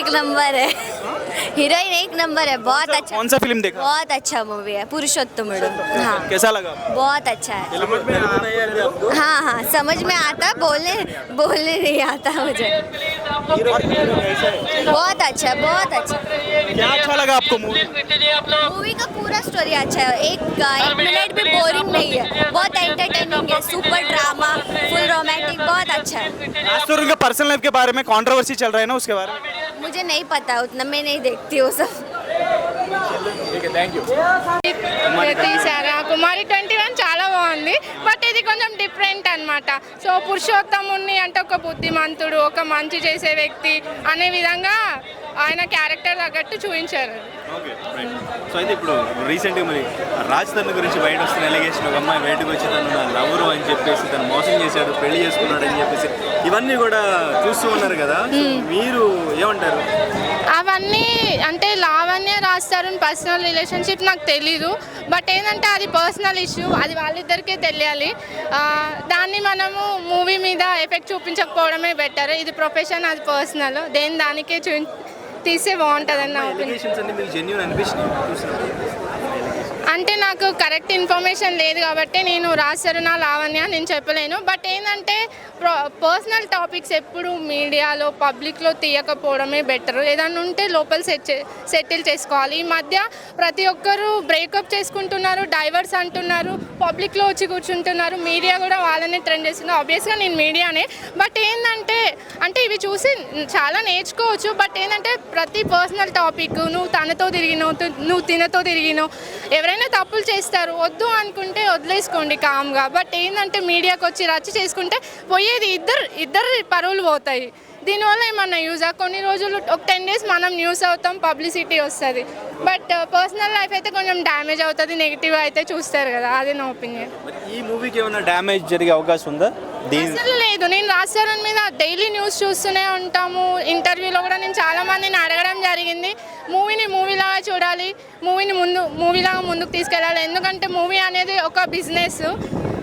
एक नंबर है, हीरोइन एक नंबर है, बहुत अच्छा। कौन सा फिल्म देखा? बहुत अच्छा मूवी है पुरुषोत्तम। हाँ कैसा लगा? बहुत अच्छा है। समझ में आपको? हाँ हाँ समझ में आता, बोलने नहीं आता मुझे। बहुत अच्छा है, बहुत अच्छा। क्या अच्छा लगा आपको मूवी? मूवी का पूरा स्टोरी अच्छा है, एक मिनट भी बोरिंग नहीं है, बहुत एंटरटेनिंग है, सुपर ड्रामा, फुल रोमांटिक, बहुत अच्छा है। राज तरुण के पर्सनल लाइफ के बारे में कंट्रोवर्सी चल रहा है ना, उसके बारे में? मुझे नहीं पता उतना, मैं नहीं देखती वो सब। తీసారా కుమారి 21 చాలా బాగుంది, బట్ ఇది కొంచెం డిఫరెంట్ అన్నమాట. సో పురుషోత్తముని అంటే ఒక బుద్ధిమంతుడు, ఒక మంచి చేసే వ్యక్తి అనే విధంగా ఆయన క్యారెక్టర్ తగ్గట్టు చూపించారు. Okay right. సో అయితే ఇప్పుడు రీసెంట్గా మరి రాజ్ తరుణ్ గురించి బయట వస్తున్న ఎలిగేషన్, ఒక అమ్మాయి బయటకు వచ్చి తను నా లవరు అని చెప్పేసి తను మోసం చేశాడు, పెళ్లి చేసుకున్నాడు అని చెప్పేసి ఇవన్నీ కూడా చూస్తూ ఉన్నారు కదా, మీరు ఏమంటారు? అవన్నీ అంటే లావణ్య రాజ్ తరుణ్ పర్సనల్ రిలేషన్షిప్ నాకు తెలీదు, బట్ ఏంటంటే అది పర్సనల్ ఇష్యూ, అది వాళ్ళిద్దరికీ తెలియాలి. దాన్ని మనము మూవీ మీద ఎఫెక్ట్ చూపించకపోవడమే బెటర్. ఇది ప్రొఫెషన్, అది పర్సనల్, దానికే తీస్తే బాగుంటుందని నా ఒపీనియన్. అంటే నాకు కరెక్ట్ ఇన్ఫర్మేషన్ లేదు కాబట్టి నేను రాజ్ తరుణ్ లావణ్య నేను చెప్పలేను, బట్ ఏంటంటే పర్సనల్ టాపిక్స్ ఎప్పుడు మీడియాలో పబ్లిక్లో తీయకపోవడమే బెటర్. ఏదన్నా ఉంటే లోపల సెటిల్ చేసుకోవాలి. ఈ మధ్య ప్రతి ఒక్కరు బ్రేకప్ చేసుకుంటున్నారు, డైవర్స్ అంటున్నారు, పబ్లిక్లో వచ్చి కూర్చుంటున్నారు, మీడియా కూడా వాళ్ళనే ట్రెండ్ చేస్తుంది. ఆబ్వియస్గా నేను మీడియానే, బట్ ఏంటంటే ఇవి చూసి చాలా నేర్చుకోవచ్చు, బట్ ఏంటంటే ప్రతి పర్సనల్ టాపిక్, నువ్వు తనతో తిరిగినావు, నువ్వు తినతో తిరిగినావు, ఎవరైనా తప్పులు చేస్తారు, వద్దు అనుకుంటే వదిలేసుకోండి కామ్గా. బట్ ఏంటంటే మీడియాకి వచ్చి రచ్చ చేసుకుంటే పోయేది ఇద్దరు పరువులు పోతాయి. దీనివల్ల ఏమన్నా యూజా? కొన్ని రోజులు ఒక 10 days మనం న్యూస్ అవుతాం, పబ్లిసిటీ వస్తుంది, బట్ పర్సనల్ లైఫ్ అయితే కొంచెం డ్యామేజ్ అవుతుంది, నెగిటివ్ అయితే చూస్తారు కదా, అదే నా ఒపీనియన్. ఈ మూవీకి ఏమైనా డ్యామేజ్ జరిగే అవకాశం ఉందా? అసలు లేదు. నేను రాజ్ తరుణ్ మీద డైలీ న్యూస్ చూస్తూనే ఉంటాము, ఇంటర్వ్యూలో కూడా నేను చాలా మందిని అడగడం జరిగింది. మూవీని మూవీలాగా చూడాలి, మూవీలాగా ముందుకు తీసుకెళ్ళాలి, ఎందుకంటే మూవీ అనేది ఒక బిజినెస్.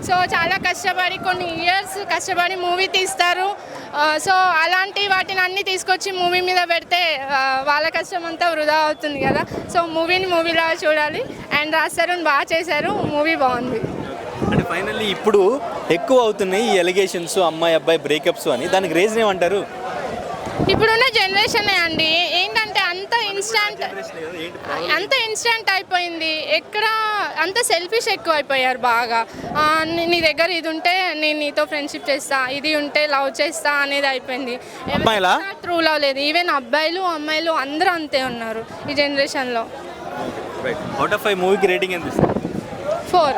సో చాలా కష్టపడి కొన్ని ఇయర్స్ కష్టపడి మూవీ తీస్తారు. సో అలాంటి వాటిని అన్నీ తీసుకొచ్చి మూవీ మీద పెడితే వాళ్ళ కష్టం అంతా వృధా అవుతుంది కదా. సో మూవీని మూవీలాగా చూడాలి, అండ్ రాజ్ తరుణ్ బాగా చేశారు, మూవీ బాగుంది. అంటే ఫైనల్లీ ఇప్పుడు ఎక్కువ అవుతున్నాయి ఈ ఎలిగేషన్స్, అమ్మాయి అబ్బాయి బ్రేకప్స్ అని, దానికి రీజన్ ఏమంటారు? ఇప్పుడున్న జనరేషన్ అండి, ఏంటంటే అంత ఇన్స్టెంట్ అయిపోయింది, ఎక్కడ అంత సెల్ఫిష్ ఎక్కువ అయిపోయారు బాగా. నీ దగ్గర ఇది ఉంటే నేను నీతో ఫ్రెండ్షిప్ చేస్తా, ఇది ఉంటే లవ్ చేస్తా అనేది అయిపోయింది. ట్రూ లవ్ లేదు. ఈవెన్ అబ్బాయిలు అమ్మాయిలు అందరూ అంతే ఉన్నారు ఈ జనరేషన్లో. అవుట్ ఆఫ్ 5 మూవీకి రేటింగ్ ఎంత ఇస్తారు? 4.